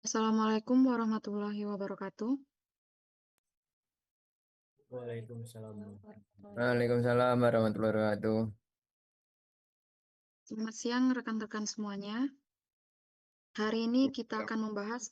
Assalamualaikum warahmatullahi wabarakatuh. Waalaikumsalam. Waalaikumsalam warahmatullahi wabarakatuh. Selamat siang rekan-rekan semuanya. Hari ini kita akan membahas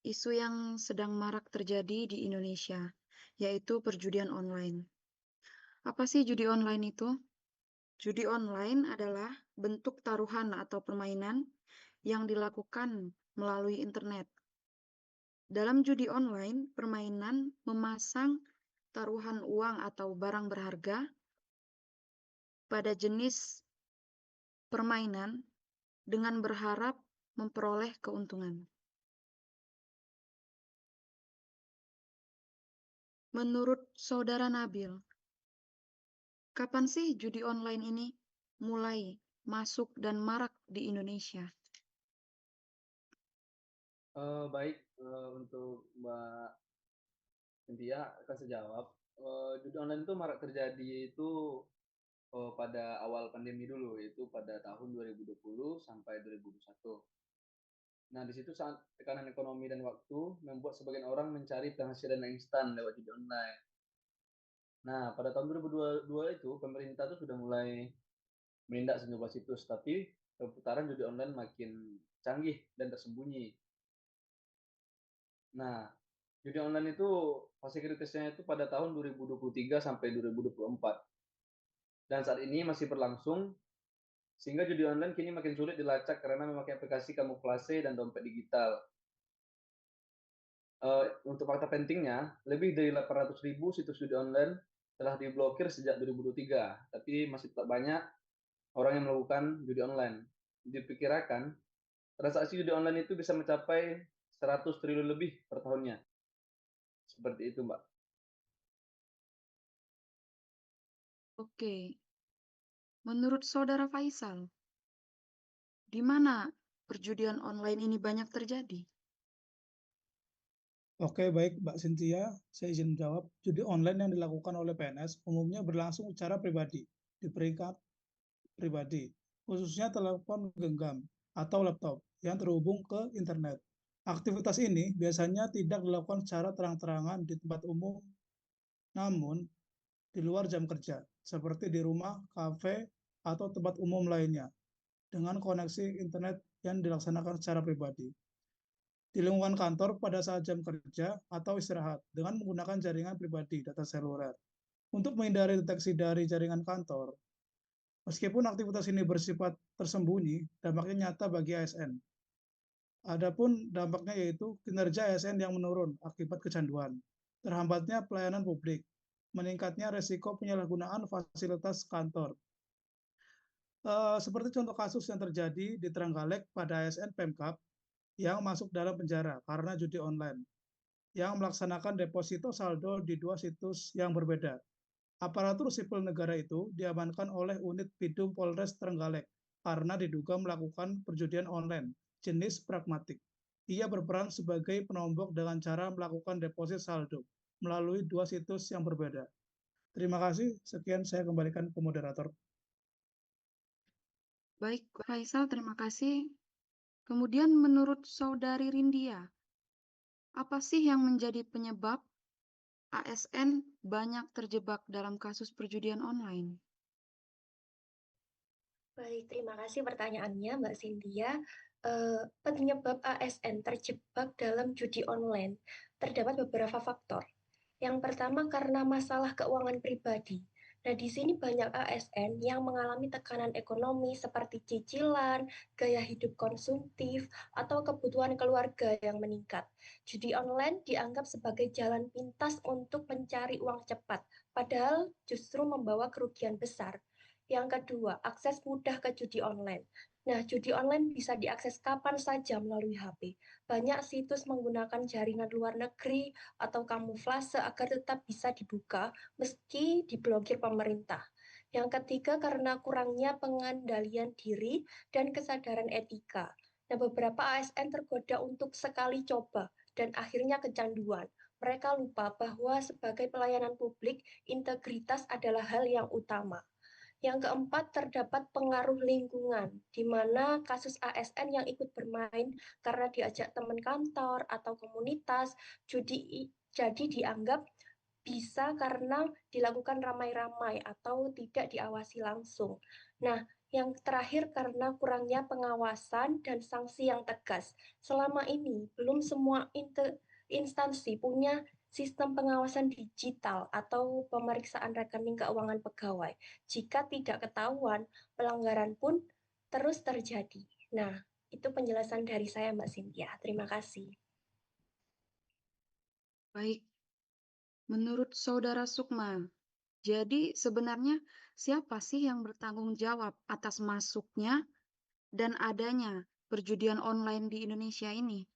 isu yang sedang marak terjadi di Indonesia, yaitu perjudian online. Apa sih judi online itu? Judi online adalah bentuk taruhan atau permainan yang dilakukan melalui internet. Dalam judi online, permainan memasang taruhan uang atau barang berharga pada jenis permainan dengan berharap memperoleh keuntungan. Menurut Saudara Nabil, kapan sih judi online ini mulai masuk dan marak di Indonesia? Baik, untuk Mbak Cynthia akan saya jawab. Judi online itu marak terjadi itu pada awal pandemi dulu, yaitu pada tahun 2020 sampai 2021. Nah, di situ saat tekanan ekonomi dan waktu membuat sebagian orang mencari penghasilan yang instan lewat judi online. Nah, pada tahun 2022 itu pemerintah tuh sudah mulai menindak sejumlah situs, tapi perputaran judi online makin canggih dan tersembunyi. Nah, judi online itu fase kritisnya itu pada tahun 2023 sampai 2024. Dan saat ini masih berlangsung, sehingga judi online kini makin sulit dilacak karena memakai aplikasi kamuflase dan dompet digital. Untuk fakta pentingnya, lebih dari 800.000 situs judi online telah diblokir sejak 2023, tapi masih tetap banyak orang yang melakukan judi online. Diperkirakan, transaksi judi online itu bisa mencapai 100 triliun lebih per tahunnya. Seperti itu, Mbak. Oke, menurut Saudara Faisal, di mana perjudian online ini banyak terjadi? Oke, baik Mbak Cynthia, saya izin menjawab. Judi online yang dilakukan oleh PNS umumnya berlangsung secara pribadi, di peringkat pribadi, khususnya telepon genggam atau laptop yang terhubung ke internet. Aktivitas ini biasanya tidak dilakukan secara terang-terangan di tempat umum, namun di luar jam kerja, seperti di rumah, kafe, atau tempat umum lainnya, dengan koneksi internet yang dilaksanakan secara pribadi. Di lingkungan kantor pada saat jam kerja atau istirahat dengan menggunakan jaringan pribadi data seluler. Untuk menghindari deteksi dari jaringan kantor, meskipun aktivitas ini bersifat tersembunyi, dampaknya nyata bagi ASN. Adapun dampaknya yaitu kinerja ASN yang menurun akibat kecanduan, terhambatnya pelayanan publik, meningkatnya resiko penyalahgunaan fasilitas kantor. Seperti contoh kasus yang terjadi di Trenggalek pada ASN Pemkap yang masuk dalam penjara karena judi online, yang melaksanakan deposito saldo di dua situs yang berbeda. Aparatur sipil negara itu diamankan oleh unit Bidum Polres Trenggalek karena diduga melakukan perjudian online jenis pragmatik. Ia berperan sebagai penombok dengan cara melakukan deposit saldo melalui dua situs yang berbeda. Terima kasih, sekian saya kembalikan ke moderator. Baik, Faisal, terima kasih. Kemudian menurut Saudari Rindia, apa sih yang menjadi penyebab ASN banyak terjebak dalam kasus perjudian online? Baik, terima kasih pertanyaannya Mbak Cynthia. Penyebab ASN terjebak dalam judi online terdapat beberapa faktor. Yang pertama karena masalah keuangan pribadi. Nah, di sini banyak ASN yang mengalami tekanan ekonomi seperti cicilan, gaya hidup konsumtif, atau kebutuhan keluarga yang meningkat. Judi online dianggap sebagai jalan pintas untuk mencari uang cepat, padahal justru membawa kerugian besar. Yang kedua, akses mudah ke judi online. Nah, judi online bisa diakses kapan saja melalui HP. Banyak situs menggunakan jaringan luar negeri atau kamuflase agar tetap bisa dibuka meski diblokir pemerintah. Yang ketiga, karena kurangnya pengendalian diri dan kesadaran etika. Nah, beberapa ASN tergoda untuk sekali coba dan akhirnya kecanduan. Mereka lupa bahwa sebagai pelayanan publik, integritas adalah hal yang utama. Yang keempat, terdapat pengaruh lingkungan, di mana kasus ASN yang ikut bermain karena diajak teman kantor atau komunitas, jadi dianggap bisa karena dilakukan ramai-ramai atau tidak diawasi langsung. Nah, yang terakhir karena kurangnya pengawasan dan sanksi yang tegas. Selama ini, belum semua instansi punya sistem pengawasan digital atau pemeriksaan rekening keuangan pegawai. Jika tidak ketahuan, pelanggaran pun terus terjadi. Nah, itu penjelasan dari saya, Mbak Cynthia. Terima kasih. Baik, menurut Saudara Sukma, jadi sebenarnya siapa sih yang bertanggung jawab atas masuknya dan adanya perjudian online di Indonesia ini?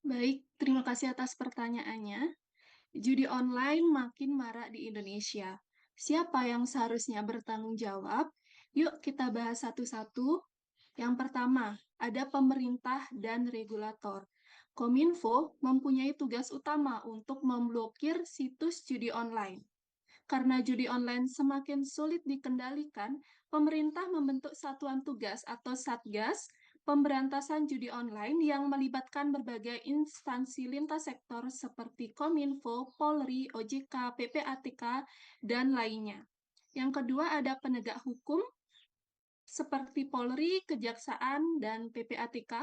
Baik, terima kasih atas pertanyaannya. Judi online makin marak di Indonesia. Siapa yang seharusnya bertanggung jawab? Yuk kita bahas satu-satu. Yang pertama, ada pemerintah dan regulator. Kominfo mempunyai tugas utama untuk memblokir situs judi online. Karena judi online semakin sulit dikendalikan, pemerintah membentuk satuan tugas atau Satgas pemberantasan judi online yang melibatkan berbagai instansi lintas sektor seperti Kominfo, Polri, OJK, PPATK, dan lainnya. Yang kedua ada penegak hukum seperti Polri, Kejaksaan, dan PPATK.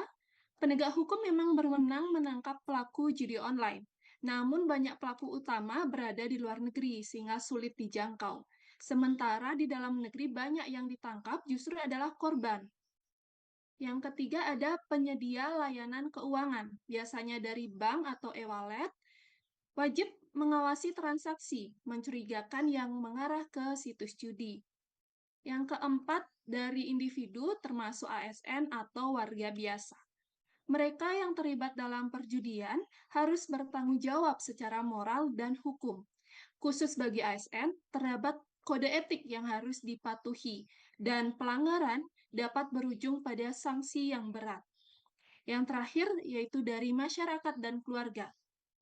Penegak hukum memang berwenang menangkap pelaku judi online. Namun banyak pelaku utama berada di luar negeri sehingga sulit dijangkau. Sementara di dalam negeri banyak yang ditangkap justru adalah korban. Yang ketiga ada penyedia layanan keuangan, biasanya dari bank atau e-wallet, wajib mengawasi transaksi mencurigakan yang mengarah ke situs judi. Yang keempat, dari individu termasuk ASN atau warga biasa. Mereka yang terlibat dalam perjudian harus bertanggung jawab secara moral dan hukum. Khusus bagi ASN, terdapat kode etik yang harus dipatuhi, dan pelanggaran dapat berujung pada sanksi yang berat. Yang terakhir, yaitu dari masyarakat dan keluarga.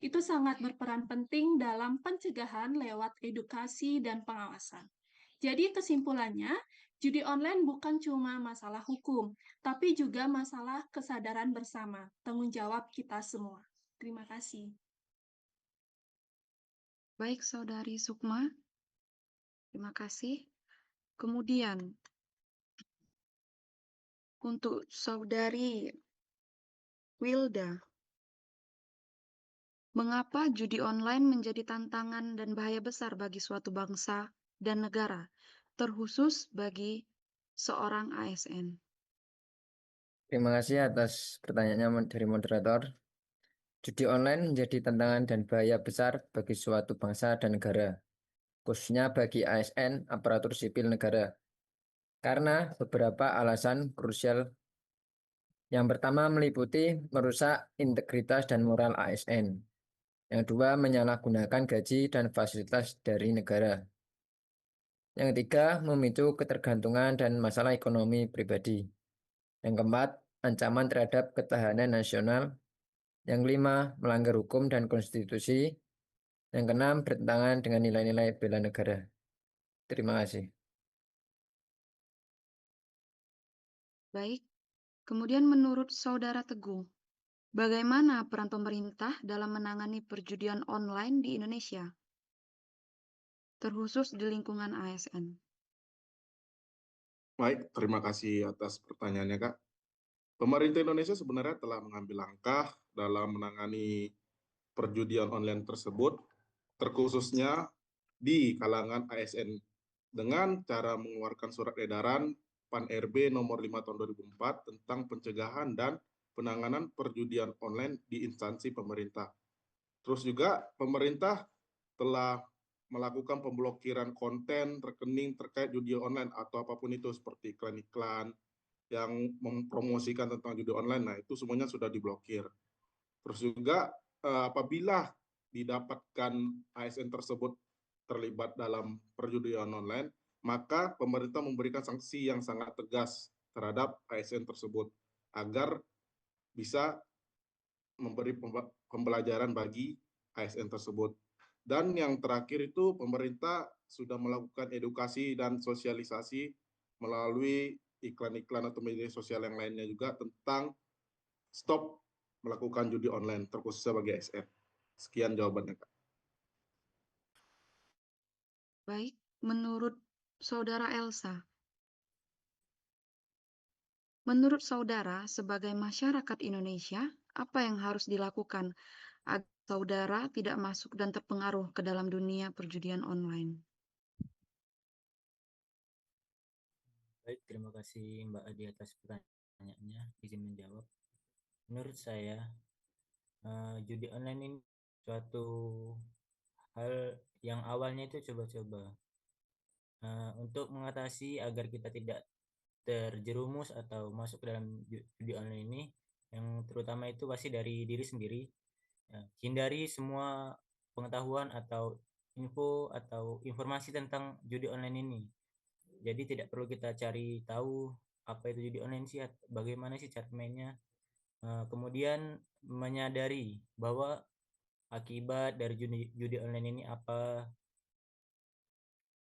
Itu sangat berperan penting dalam pencegahan lewat edukasi dan pengawasan. Jadi kesimpulannya, judi online bukan cuma masalah hukum, tapi juga masalah kesadaran bersama, tanggung jawab kita semua. Terima kasih. Baik, Saudari Sukma. Terima kasih. Kemudian, untuk Saudari Wilda, mengapa judi online menjadi tantangan dan bahaya besar bagi suatu bangsa dan negara, terkhusus bagi seorang ASN? Terima kasih atas pertanyaannya dari moderator. Judi online menjadi tantangan dan bahaya besar bagi suatu bangsa dan negara, khususnya bagi ASN, aparatur sipil negara. Karena beberapa alasan krusial. Yang pertama meliputi merusak integritas dan moral ASN. Yang kedua menyalahgunakan gaji dan fasilitas dari negara. Yang ketiga memicu ketergantungan dan masalah ekonomi pribadi. Yang keempat, ancaman terhadap ketahanan nasional. Yang kelima, melanggar hukum dan konstitusi. Yang keenam, bertentangan dengan nilai-nilai bela negara. Terima kasih. Baik, kemudian menurut Saudara Teguh, bagaimana peran pemerintah dalam menangani perjudian online di Indonesia, terkhusus di lingkungan ASN? Baik, terima kasih atas pertanyaannya, Kak. Pemerintah Indonesia sebenarnya telah mengambil langkah dalam menangani perjudian online tersebut, terkhususnya di kalangan ASN, dengan cara mengeluarkan surat edaran PAN-RB nomor 5 tahun 2004 tentang pencegahan dan penanganan perjudian online di instansi pemerintah. Terus juga pemerintah telah melakukan pemblokiran konten rekening terkait judi online atau apapun itu seperti iklan-iklan yang mempromosikan tentang judi online. Nah, itu semuanya sudah diblokir. Terus juga apabila didapatkan ASN tersebut terlibat dalam perjudian online, maka pemerintah memberikan sanksi yang sangat tegas terhadap ASN tersebut agar bisa memberi pembelajaran bagi ASN tersebut. Dan yang terakhir itu pemerintah sudah melakukan edukasi dan sosialisasi melalui iklan-iklan atau media sosial yang lainnya juga tentang stop melakukan judi online terkhususnya bagi ASN. Sekian jawabannya, Kak. Baik, menurut Saudara Elsa, menurut saudara sebagai masyarakat Indonesia, apa yang harus dilakukan agar saudara tidak masuk dan terpengaruh ke dalam dunia perjudian online? Baik, terima kasih Mbak Adi atas pertanyaannya. Izin menjawab. Menurut saya, judi online ini suatu hal yang awalnya itu coba-coba. Untuk mengatasi agar kita tidak terjerumus atau masuk ke dalam judi online ini, yang terutama itu pasti dari diri sendiri. Hindari semua pengetahuan atau info atau informasi tentang judi online ini. Jadi tidak perlu kita cari tahu apa itu judi online sih, bagaimana sih cara mainnya. Kemudian menyadari bahwa akibat dari judi online ini apa.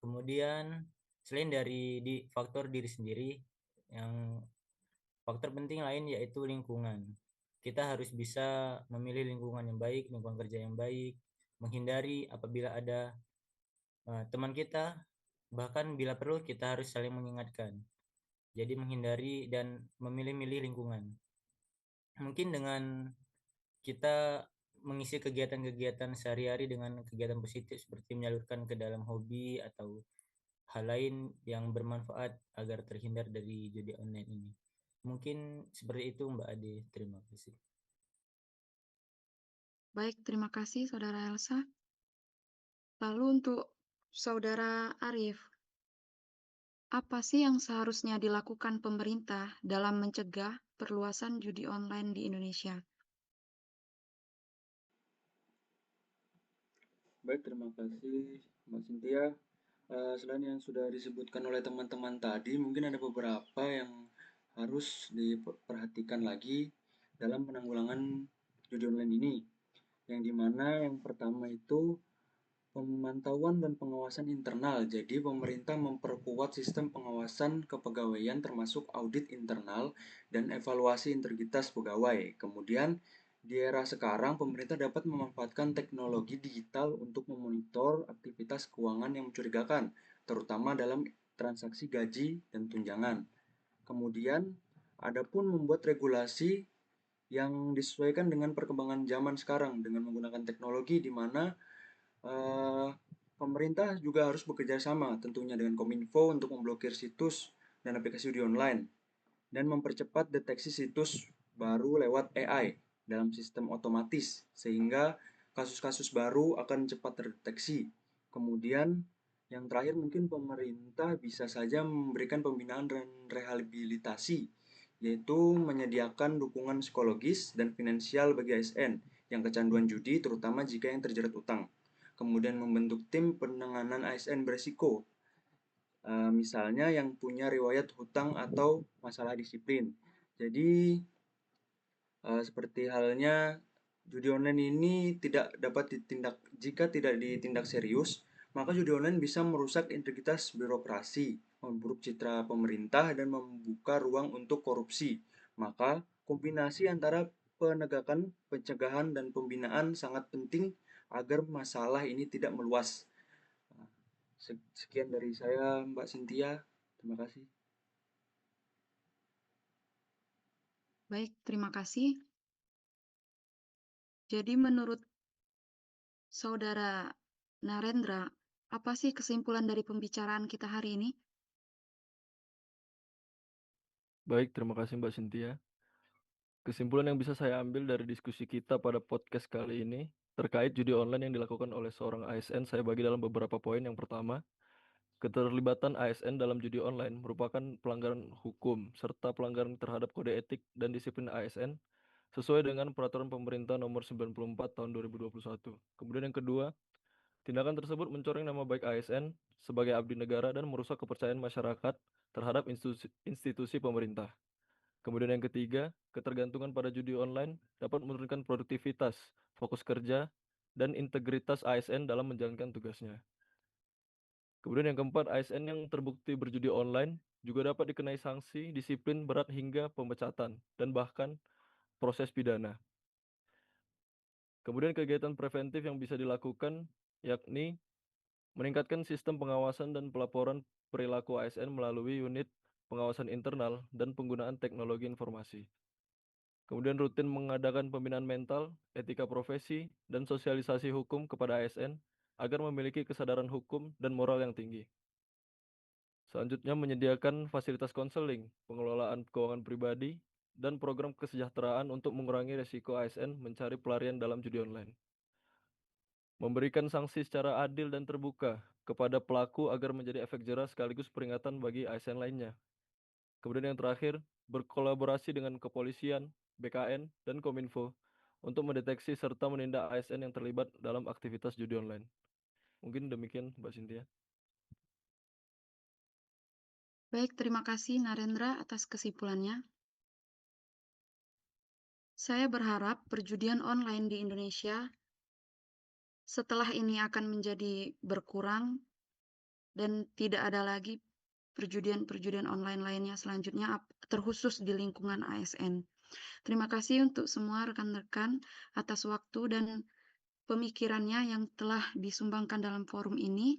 Kemudian selain dari faktor diri sendiri, yang faktor penting lain yaitu lingkungan. Kita harus bisa memilih lingkungan yang baik, lingkungan kerja yang baik, menghindari apabila ada teman kita, bahkan bila perlu kita harus saling mengingatkan. Jadi menghindari dan memilih-milih lingkungan. Mungkin dengan kita mengisi kegiatan-kegiatan sehari-hari dengan kegiatan positif seperti menyalurkan ke dalam hobi atau hal lain yang bermanfaat agar terhindar dari judi online ini. Mungkin seperti itu Mbak Ade. Terima kasih. Baik, terima kasih Saudara Elsa. Lalu untuk Saudara Arif, apa sih yang seharusnya dilakukan pemerintah dalam mencegah perluasan judi online di Indonesia? Baik, terima kasih Mbak Cynthia. Selain yang sudah disebutkan oleh teman-teman tadi, mungkin ada beberapa yang harus diperhatikan lagi dalam penanggulangan judi online ini. Yang dimana yang pertama itu pemantauan dan pengawasan internal. Jadi pemerintah memperkuat sistem pengawasan kepegawaian termasuk audit internal dan evaluasi integritas pegawai. Kemudian di era sekarang pemerintah dapat memanfaatkan teknologi digital untuk memonitor aktivitas keuangan yang mencurigakan, terutama dalam transaksi gaji dan tunjangan. Kemudian adapun membuat regulasi yang disesuaikan dengan perkembangan zaman sekarang dengan menggunakan teknologi di mana pemerintah juga harus bekerja sama tentunya dengan Kominfo untuk memblokir situs dan aplikasi judi online dan mempercepat deteksi situs baru lewat AI dalam sistem otomatis sehingga kasus-kasus baru akan cepat terdeteksi. Kemudian yang terakhir mungkin pemerintah bisa saja memberikan pembinaan dan rehabilitasi, yaitu menyediakan dukungan psikologis dan finansial bagi ASN yang kecanduan judi terutama jika yang terjerat utang. Kemudian membentuk tim penanganan ASN beresiko, misalnya yang punya riwayat hutang atau masalah disiplin. Jadi seperti halnya judi online ini tidak dapat ditindak jika tidak ditindak serius, maka judi online bisa merusak integritas birokrasi, memburuk citra pemerintah dan membuka ruang untuk korupsi. Maka kombinasi antara penegakan, pencegahan dan pembinaan sangat penting agar masalah ini tidak meluas. Sekian dari saya Mbak Cynthia. Terima kasih. Baik, terima kasih. Jadi menurut Saudara Narendra, apa sih kesimpulan dari pembicaraan kita hari ini? Baik, terima kasih Mbak Cynthia. Kesimpulan yang bisa saya ambil dari diskusi kita pada podcast kali ini terkait judi online yang dilakukan oleh seorang ASN, saya bagi dalam beberapa poin. Yang pertama, keterlibatan ASN dalam judi online merupakan pelanggaran hukum serta pelanggaran terhadap kode etik dan disiplin ASN sesuai dengan peraturan pemerintah nomor 94 tahun 2021. Kemudian yang kedua, tindakan tersebut mencoreng nama baik ASN sebagai abdi negara dan merusak kepercayaan masyarakat terhadap institusi pemerintah. Kemudian yang ketiga, ketergantungan pada judi online dapat menurunkan produktivitas, fokus kerja, dan integritas ASN dalam menjalankan tugasnya. Kemudian yang keempat, ASN yang terbukti berjudi online juga dapat dikenai sanksi disiplin berat hingga pemecatan dan bahkan proses pidana. Kemudian kegiatan preventif yang bisa dilakukan yakni meningkatkan sistem pengawasan dan pelaporan perilaku ASN melalui unit pengawasan internal dan penggunaan teknologi informasi. Kemudian rutin mengadakan pembinaan mental, etika profesi, dan sosialisasi hukum kepada ASN agar memiliki kesadaran hukum dan moral yang tinggi. Selanjutnya menyediakan fasilitas konseling, pengelolaan keuangan pribadi, dan program kesejahteraan untuk mengurangi risiko ASN mencari pelarian dalam judi online. Memberikan sanksi secara adil dan terbuka kepada pelaku agar menjadi efek jerah sekaligus peringatan bagi ASN lainnya. Kemudian yang terakhir, berkolaborasi dengan kepolisian, BKN, dan Kominfo untuk mendeteksi serta menindak ASN yang terlibat dalam aktivitas judi online. Mungkin demikian, Mbak Cynthia. Baik, terima kasih Narendra atas kesimpulannya. Saya berharap perjudian online di Indonesia setelah ini akan menjadi berkurang dan tidak ada lagi perjudian-perjudian online lainnya selanjutnya terkhusus di lingkungan ASN. Terima kasih untuk semua rekan-rekan atas waktu dan pemikirannya yang telah disumbangkan dalam forum ini.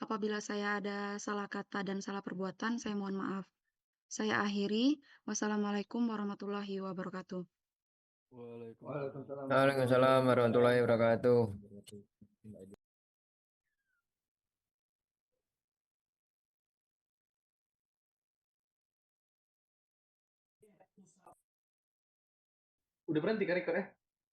Apabila saya ada salah kata dan salah perbuatan, saya mohon maaf. Saya akhiri. Wassalamualaikum warahmatullahi wabarakatuh. Waalaikumsalam. Waalaikumsalam warahmatullahi wabarakatuh. Udah berhenti kan, Riko, ya?